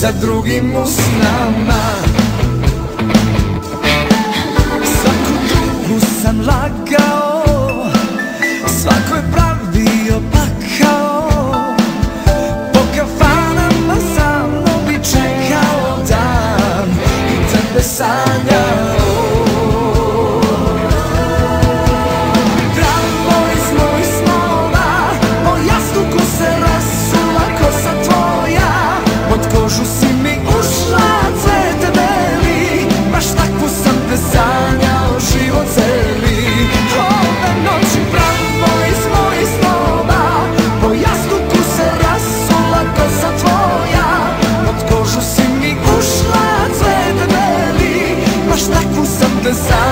sa drugim usnama. Svaku drugu sam lagao, svako je pravio pakao, po kafanama sa mnom bi čekao dan i tebe sanjao. Kožu si mi ušla, cvete beli, baš tako sam te sanjao život celi. Ove noći pravo iz mojih snova, po jastuku se rasula kosa tvoja. Pod kožu si mi ušla, cvete beli, baš tako sam te sanjao.